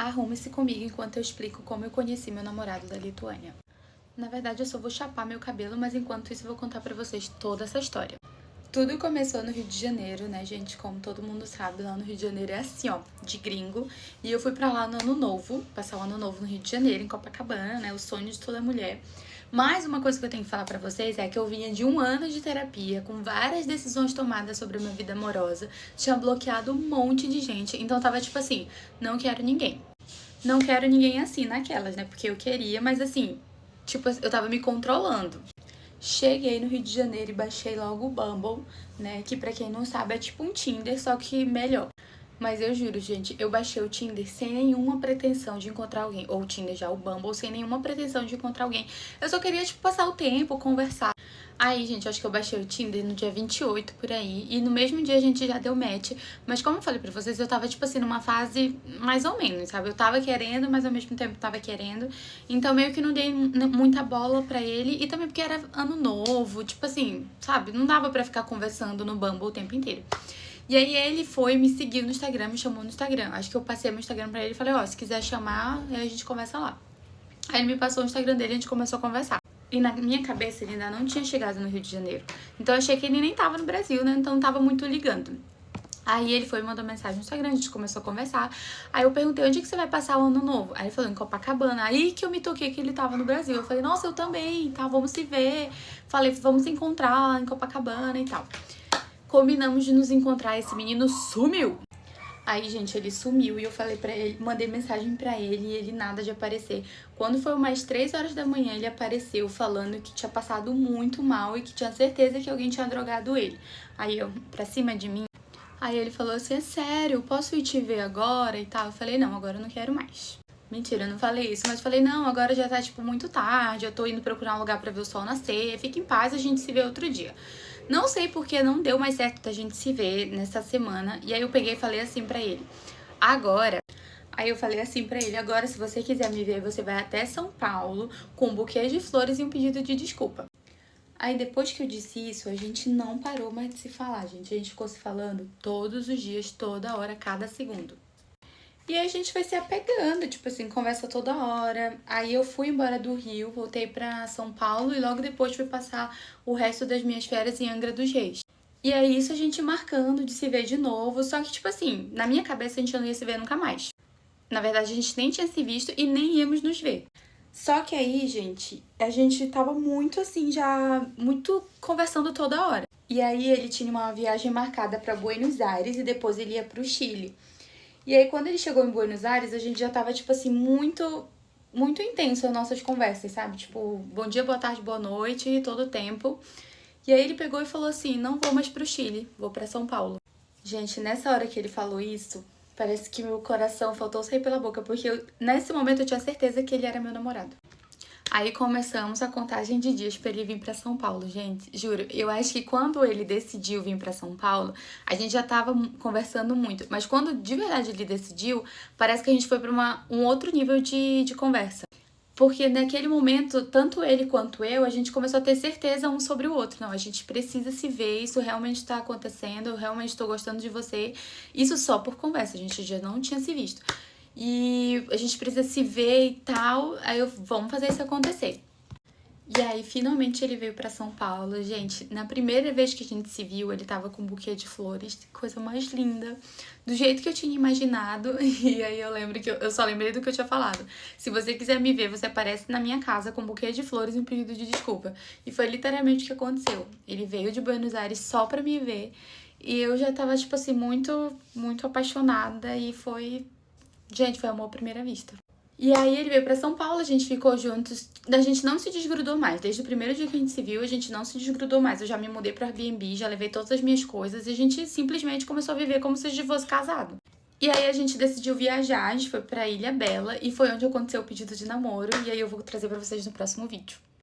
Arrume-se comigo enquanto eu explico como eu conheci meu namorado da Lituânia. Na verdade, eu só vou chapar meu cabelo, mas enquanto isso eu vou contar pra vocês toda essa história. Tudo começou no Rio de Janeiro, né, gente? Como todo mundo sabe, lá no Rio de Janeiro é assim, ó, de gringo. E eu fui pra lá no Ano Novo, passar o Ano Novo no Rio de Janeiro, em Copacabana, né, o sonho de toda mulher. Mas uma coisa que eu tenho que falar pra vocês é que eu vinha de um ano de terapia, com várias decisões tomadas sobre a minha vida amorosa, tinha bloqueado um monte de gente, então tava tipo assim, não quero ninguém. Não quero ninguém assim, naquelas, né, porque eu queria, mas assim, tipo, eu tava me controlando. Cheguei no Rio de Janeiro e baixei logo o Bumble, né? Que pra quem não sabe é tipo um Tinder, só que melhor. Mas eu juro, gente, eu baixei o Tinder sem nenhuma pretensão de encontrar alguém. Ou o Tinder já, o Bumble, sem nenhuma pretensão de encontrar alguém. Eu só queria, tipo, passar o tempo, conversar. Aí, gente, acho que eu baixei o Tinder no dia 28 por aí. E no mesmo dia a gente já deu match. Mas como eu falei pra vocês, eu tava, tipo assim, numa fase mais ou menos, sabe? Eu tava querendo, mas ao mesmo tempo tava querendo. Então meio que não dei muita bola pra ele. E também porque era ano novo, tipo assim, sabe? Não dava pra ficar conversando no Bumble o tempo inteiro. E aí ele foi, me seguiu no Instagram, me chamou no Instagram. Acho que eu passei meu Instagram pra ele e falei, ó, se quiser chamar, aí a gente conversa lá. Aí ele me passou o Instagram dele e a gente começou a conversar. E na minha cabeça ele ainda não tinha chegado no Rio de Janeiro. Então eu achei que ele nem tava no Brasil, né? Então não tava muito ligando. Aí ele foi e mandou mensagem no Instagram, a gente começou a conversar. Aí eu perguntei, onde é que você vai passar o ano novo? Aí ele falou, em Copacabana. Aí que eu me toquei que ele tava no Brasil. Eu falei, nossa, eu também, tá, vamos se ver. Falei, vamos se encontrar lá em Copacabana e tal. Combinamos de nos encontrar, esse menino sumiu. Aí, gente, ele sumiu e eu falei pra ele, mandei mensagem pra ele e ele nada de aparecer. Quando foi umas 3 horas da manhã, ele apareceu falando que tinha passado muito mal e que tinha certeza que alguém tinha drogado ele. Aí eu, pra cima de mim, aí ele falou assim, é sério, posso ir te ver agora e tal? Eu falei, não, agora eu não quero mais. Mentira, eu não falei isso, mas falei, não, agora já tá, tipo, muito tarde, eu tô indo procurar um lugar pra ver o sol nascer, fica em paz, a gente se vê outro dia. Não sei porque não deu mais certo da gente se ver nessa semana, e aí eu peguei e falei assim pra ele, agora... Aí eu falei assim pra ele, agora se você quiser me ver, você vai até São Paulo com um buquê de flores e um pedido de desculpa. Aí depois que eu disse isso, a gente não parou mais de se falar, gente. A gente ficou se falando todos os dias, toda hora, cada segundo. E aí a gente foi se apegando, tipo assim, conversa toda hora. Aí eu fui embora do Rio, voltei pra São Paulo e logo depois fui passar o resto das minhas férias em Angra dos Reis. E aí isso a gente marcando de se ver de novo, só que tipo assim, na minha cabeça a gente não ia se ver nunca mais. Na verdade a gente nem tinha se visto e nem íamos nos ver. Só que aí, gente, a gente tava muito assim, já muito conversando toda hora. E aí ele tinha uma viagem marcada pra Buenos Aires e depois ele ia pro Chile. E aí, quando ele chegou em Buenos Aires, a gente já tava, tipo assim, muito intenso as nossas conversas, sabe? Tipo, bom dia, boa tarde, boa noite, todo o tempo. E aí ele pegou e falou assim, não vou mais pro Chile, vou pra São Paulo. Gente, nessa hora que ele falou isso, parece que meu coração faltou sair pela boca, porque nesse momento eu tinha certeza que ele era meu namorado. Aí começamos a contagem de dias pra ele vir pra São Paulo, gente. Juro, eu acho que quando ele decidiu vir pra São Paulo, a gente já tava conversando muito. Mas quando de verdade ele decidiu, parece que a gente foi pra um outro nível de conversa. Porque naquele momento, tanto ele quanto eu, a gente começou a ter certeza um sobre o outro. Não, a gente precisa se ver, isso realmente tá acontecendo, eu realmente tô gostando de você. Isso só por conversa, a gente já não tinha se visto. E a gente precisa se ver e tal, aí vamos fazer isso acontecer. E aí, finalmente, ele veio pra São Paulo. Gente, na primeira vez que a gente se viu, ele tava com um buquê de flores, coisa mais linda, do jeito que eu tinha imaginado. E aí eu lembro que eu só lembrei do que eu tinha falado. Se você quiser me ver, você aparece na minha casa com um buquê de flores e um pedido de desculpa. E foi literalmente o que aconteceu. Ele veio de Buenos Aires só pra me ver. E eu já tava, tipo assim, muito apaixonada e foi... Gente, foi amor à primeira vista. E aí ele veio pra São Paulo, a gente ficou juntos, a gente não se desgrudou mais. Desde o primeiro dia que a gente se viu, a gente não se desgrudou mais. Eu já me mudei pro Airbnb, já levei todas as minhas coisas e a gente simplesmente começou a viver como se a gente fosse casado. E aí a gente decidiu viajar, a gente foi pra Ilha Bela e foi onde aconteceu o pedido de namoro. E aí eu vou trazer pra vocês no próximo vídeo.